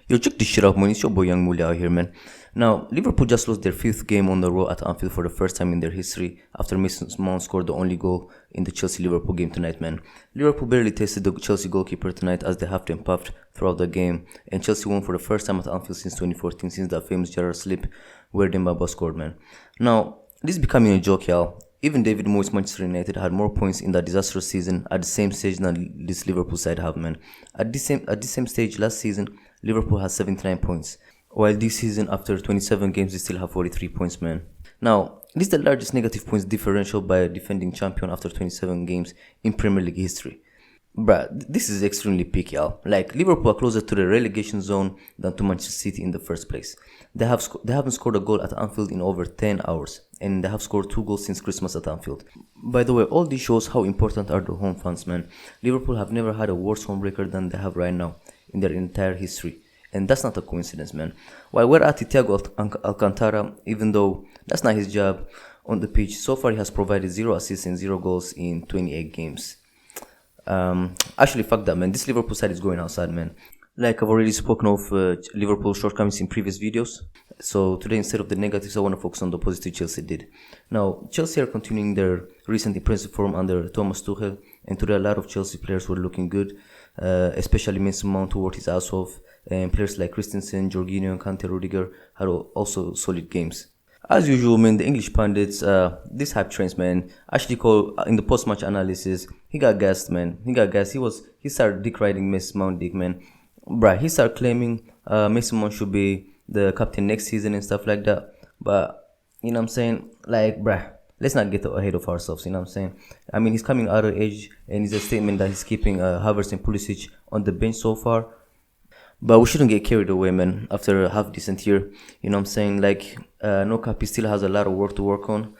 Yo, check this shit out, man. It's your boy YoungMully out here, man. Now, Liverpool just lost their fifth game on the road at Anfield for the first time in their history after Mason Mount scored the only goal in the Chelsea-Liverpool game tonight, man. Liverpool barely tasted the Chelsea goalkeeper tonight as they huffed and puffed throughout the game, and Chelsea won for the first time at Anfield since 2014, since that famous Gerrard slip where Dembaba scored, man. Now, this is becoming a joke, y'all. Even David Moyes' Manchester United had more points in that disastrous season at the same stage than this Liverpool side have, man. At this same stage last season, Liverpool has 79 points, while this season, after 27 games, they still have 43 points, man. Now, this is the largest negative points differential by a defending champion after 27 games in Premier League history. Bruh, this is extremely peak, y'all. Like, Liverpool are closer to the relegation zone than to Manchester City in the first place. They haven't scored a goal at Anfield in over 10 hours, and they have scored 2 goals since Christmas at Anfield. By the way, all this shows how important are the home fans, man. Liverpool have never had a worse home record than they have right now in their entire history. And that's not a coincidence, man. While we're at Thiago Alcantara, even though that's not his job on the pitch, so far he has provided 0 assists and 0 goals in 28 games. Actually, fuck that, man. This Liverpool side is going outside, man. Like I've already spoken of Liverpool shortcomings in previous videos. So today, instead of the negatives, I want to focus on the positive Chelsea did. Now, Chelsea are continuing their recent impressive form under Thomas Tuchel, and today a lot of Chelsea players were looking good, especially Mason Mount, who worked his ass off, and players like Christensen, Jorginho, and Kante Rudiger had also solid games. As usual, man, the English pundits, this hype trains, man, actually call in the post-match analysis, he got gassed, man. He got gassed. He started dick riding Mason Mount dick, man. Bruh, he started claiming Mason Mount should be the captain next season and stuff like that. But, you know what I'm saying? Like, bruh, let's not get ahead of ourselves, you know what I'm saying? I mean, he's coming out of age, and it's a statement that he's keeping Havertz and Pulisic on the bench so far. But we shouldn't get carried away, man, after a half-decent year. You know what I'm saying? Like, no cap, he still has a lot of work to work on.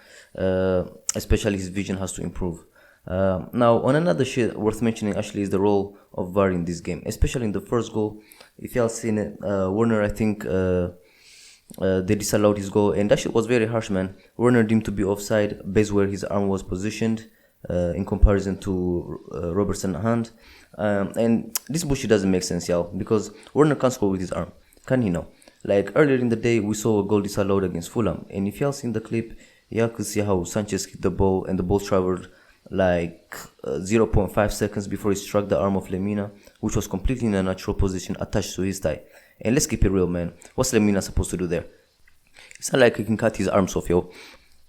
Especially his vision has to improve. Now, on another shit worth mentioning, actually, is the role of VAR in this game. Especially in the first goal. If y'all seen it, Werner, I think, they disallowed his goal. And that shit was very harsh, man. Werner deemed to be offside based where his arm was positioned. In comparison to Robertson's hand. And this bullshit doesn't make sense, y'all, because Werner can't score with his arm. Can he now? Like, earlier in the day, we saw a goal disallowed against Fulham, and if y'all seen the clip, y'all could see how Sanchez kicked the ball, and the ball traveled like 0.5 seconds before it struck the arm of Lemina, which was completely in a natural position attached to his thigh. And let's keep it real, man. What's Lemina supposed to do there? It's not like he can cut his arms off, yo.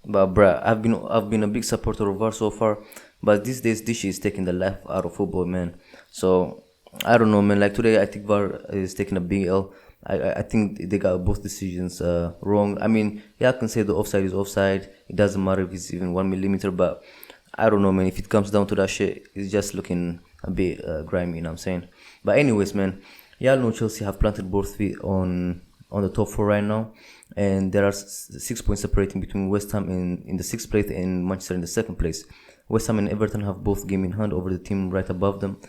But bruh, I've been a big supporter of VAR so far, but these days this shit is taking the life out of football, man. So I don't know, man. Like today, I think VAR is taking a big L. I think they got both decisions wrong. I mean, yeah, I can say the offside is offside. It doesn't matter if it's even 1 millimeter, but I don't know, man. If it comes down to that shit, it's just looking a bit grimy, you know what I'm saying? But anyways, man, y'all know Chelsea have planted both feet on the top 4 right now, and there are 6 points separating between West Ham in the 6th place and Manchester in the 2nd place. West Ham and Everton have both game in hand over the team right above them,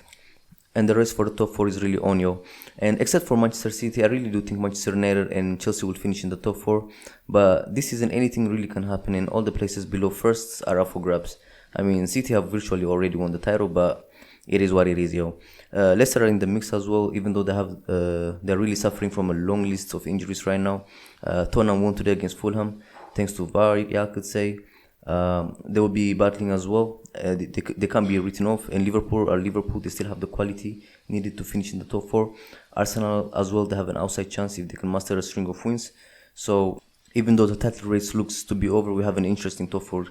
and the race for the top 4 is really on, yo. And except for Manchester City, I really do think Manchester United and Chelsea will finish in the top 4, but this season anything really can happen, and all the places below firsts are up for grabs. I mean, City have virtually already won the title, but it is what it is, yo. Leicester are in the mix as well, even though they're really suffering from a long list of injuries right now. Tottenham won today against Fulham, thanks to VAR, yeah, I could say. They will be battling as well. They can't be written off. And Liverpool, they still have the quality needed to finish in the top 4. Arsenal as well, they have an outside chance if they can master a string of wins. So even though the title race looks to be over, we have an interesting top 4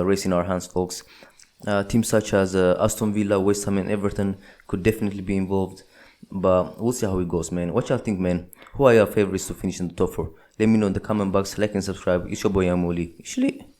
race in our hands, folks. Teams such as Aston Villa, West Ham and Everton could definitely be involved, but we'll see how it goes, man. What y'all think, man? Who are your favorites to finish in the top 4? Let me know in the comment box, like and subscribe. It's your boy YoungMully.